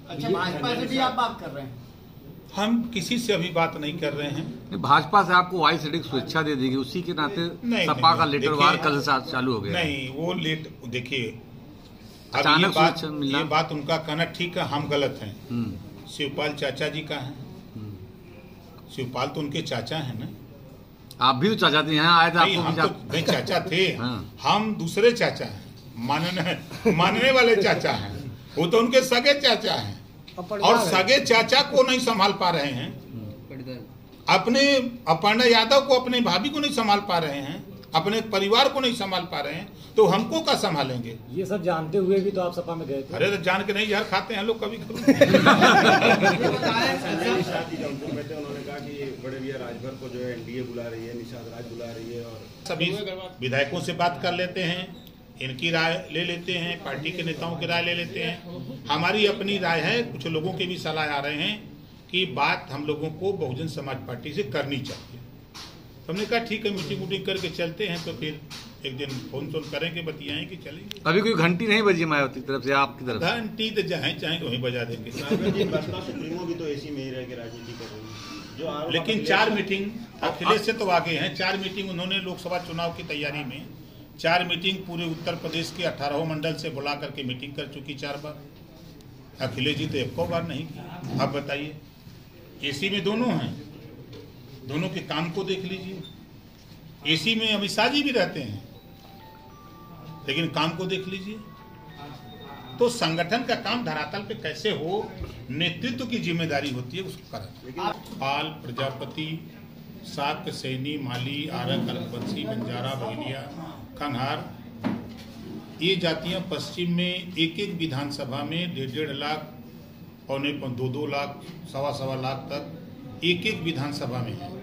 अच्छा, भाजपा से भी आप बात कर रहे हैं? हम किसी से अभी बात नहीं कर रहे हैं। भाजपा से आपको वाई सीटिंग स्वेच्छा दे देगी, उसी के नाते सपा का लेटरवार कल से चालू हो गया। नहीं, वो लेट देखिए, अचानक ये बात उनका कहना ठीक है, हम गलत हैं। शिवपाल चाचा जी का है, शिवपाल तो उनके चाचा है ना। आप भी तो चाचा थे, यहाँ आए थे आपको? हम तो चाचा थे। हम दूसरे चाचा हैं, मानने वाले चाचा हैं। वो तो उनके सगे चाचा हैं, और सगे चाचा को नहीं संभाल पा रहे हैं, अपने अपर्णा यादव को, अपने भाभी को नहीं संभाल पा रहे हैं, अपने परिवार को नहीं संभाल पा रहे हैं, तो हमको क्या संभालेंगे? ये सब जानते हुए भी तो आप सपा में गए थे। अरे तो जान के नहीं, यार खाते हैं लोग कभी कभी। उन्होंने कहा कि बड़े भैया राजभर को जो है एनडीए बुला रही है, निषाद राज बुला रही है, और सभी विधायकों से बात कर लेते हैं, इनकी राय ले लेते हैं, पार्टी के नेताओं की राय ले लेते हैं, हमारी अपनी राय है, कुछ लोगों के भी सलाह आ रहे हैं कि बात हम लोगों को बहुजन समाज पार्टी से करनी चाहिए। तो हमने कहा ठीक है, मीटिंग वूटिंग करके चलते हैं, तो फिर एक दिन फोन करेंगे, बतियाएं कि चलेंगे। अभी कोई घंटी नहीं बजी मायावती की तरफ से, आपकी तरफ? घंटी तो जहाँ चाहे वहीं बजा देंगे। बसपा सुप्रीमो भी तो एसी में ही रह के राजनीति कर रही है, जो लेकिन 4 मीटिंग अखिलेश से तो आगे हैं। 4 मीटिंग उन्होंने लोकसभा चुनाव की तैयारी में 4 मीटिंग पूरे उत्तर प्रदेश के 18 मंडल से बुला करके मीटिंग कर चुकी 4 बार। अखिलेश जी तो एक बार नहीं की। आप बताइए, एसी में दोनों हैं, दोनों के काम को देख लीजिए। एसी में अमित शाह जी भी रहते हैं, लेकिन काम को देख लीजिए। तो संगठन का काम धरातल पे कैसे हो, नेतृत्व की जिम्मेदारी होती है, उसको करें। पाल, प्रजापति, साक, सैनी, माली, आरक, अलबंसी, बंजारा, बघेलिया, खंघार, ये जातियां पश्चिम में एक एक विधानसभा में 1.5 लाख, 2.25 लाख, 1.25 लाख तक एक एक विधानसभा में है।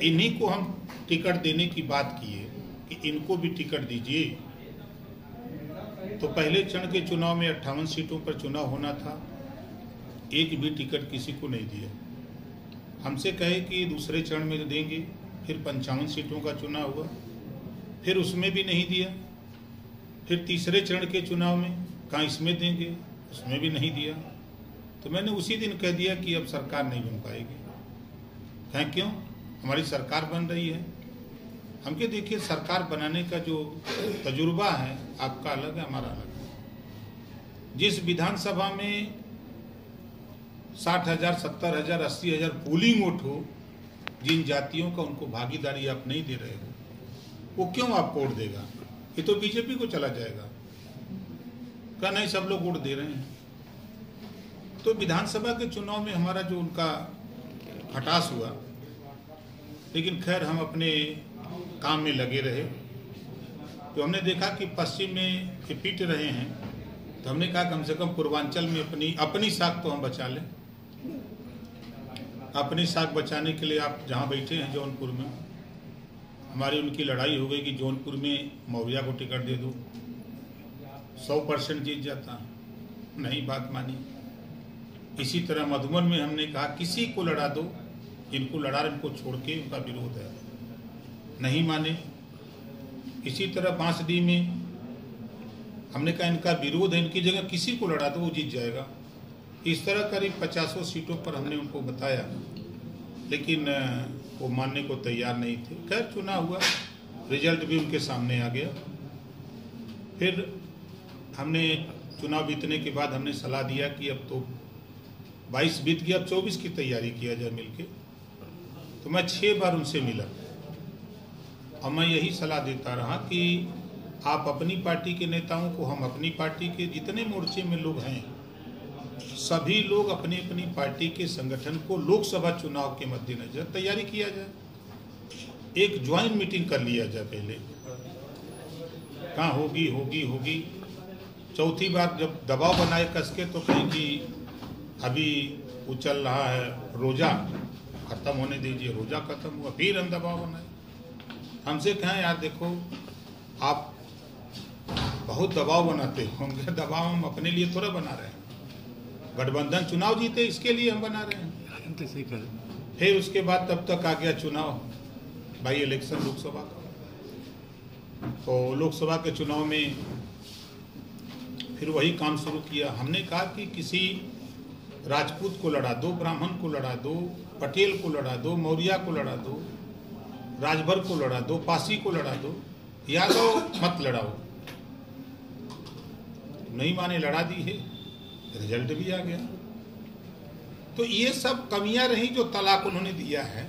इन्हीं को हम टिकट देने की बात की है कि इनको भी टिकट दीजिए। तो पहले चरण के चुनाव में 58 सीटों पर चुनाव होना था, एक भी टिकट किसी को नहीं दिया। हमसे कहे कि दूसरे चरण में देंगे, फिर 55 सीटों का चुनाव हुआ, फिर उसमें भी नहीं दिया। फिर तीसरे चरण के चुनाव में कहा इसमें देंगे, उसमें भी नहीं दिया। तो मैंने उसी दिन कह दिया कि अब सरकार नहीं बन पाएगी। कहें क्यों? हमारी सरकार बन रही है। हमके देखिए, सरकार बनाने का जो तजुर्बा है आपका अलग है, हमारा अलग है। जिस विधानसभा में 60,000, 70,000, 80,000 पोलिंग वोट हो, जिन जातियों का उनको भागीदारी आप नहीं दे रहे हो, वो क्यों आपको वोट देगा? ये तो बीजेपी को चला जाएगा। क्या नहीं, सब लोग वोट दे रहे हैं। तो विधानसभा के चुनाव में हमारा जो उनका खटास हुआ, लेकिन खैर हम अपने काम में लगे रहे। तो हमने देखा कि पश्चिम में ये पीट रहे हैं, तो हमने कहा कम से कम पूर्वांचल में अपनी साख तो हम बचा लें। अपनी साख बचाने के लिए आप जहाँ बैठे हैं जौनपुर में, हमारी उनकी लड़ाई हो गई कि जौनपुर में मौर्या को टिकट दे दो, 100% जीत जाता, नहीं बात मानी। इसी तरह मधुबन में हमने कहा किसी को लड़ा दो, इनको लड़ा इनको छोड़ के, उनका विरोध है, नहीं माने। इसी तरह बांसडी में हमने कहा इनका विरोध है, इनकी जगह किसी को लड़ा दो, वो जीत जाएगा। इस तरह करीब 50 सीटों पर हमने उनको बताया, लेकिन वो मानने को तैयार नहीं थे। खैर चुनाव हुआ, रिजल्ट भी उनके सामने आ गया। फिर हमने चुनाव बीतने के बाद हमने सलाह दिया कि अब तो 22 बीत गया, अब 24 की तैयारी किया जाए मिलके। तो मैं 6 बार उनसे मिला और मैं यही सलाह देता रहा कि आप अपनी पार्टी के नेताओं को, हम अपनी पार्टी के जितने मोर्चे में लोग हैं, सभी लोग अपनी अपनी पार्टी के संगठन को लोकसभा चुनाव के मद्देनजर तैयारी किया जाए। एक ज्वाइंट मीटिंग कर लिया जाए पहले, कहाँ होगी। चौथी बार जब दबाव बनाए कस के, तो कहें कि अभी वो चल रहा है रोजा, खत्म होने दीजिए, रोजा खत्म हुआ, फिर हम दबाव बनाए। हमसे कहें यार देखो, आप बहुत दबाव बनाते होंगे, दबाव हम अपने लिए थोड़ा बना रहे हैं, गठबंधन चुनाव जीते इसके लिए हम बना रहे हैं। फिर उसके बाद तब तक आ गया चुनाव, बाई इलेक्शन लोकसभा का। तो लोकसभा के चुनाव में फिर वही काम शुरू किया। हमने कहा कि किसी राजपूत को लड़ा दो, ब्राह्मण को लड़ा दो, पटेल को लड़ा दो, मौर्य को लड़ा दो, राजभर को लड़ा दो, पासी को लड़ा दो, यादव मत लड़ाओ। नहीं माने, लड़ा दी है, रिजल्ट भी आ गया। तो ये सब कमियां रही जो तलाक उन्होंने दिया है।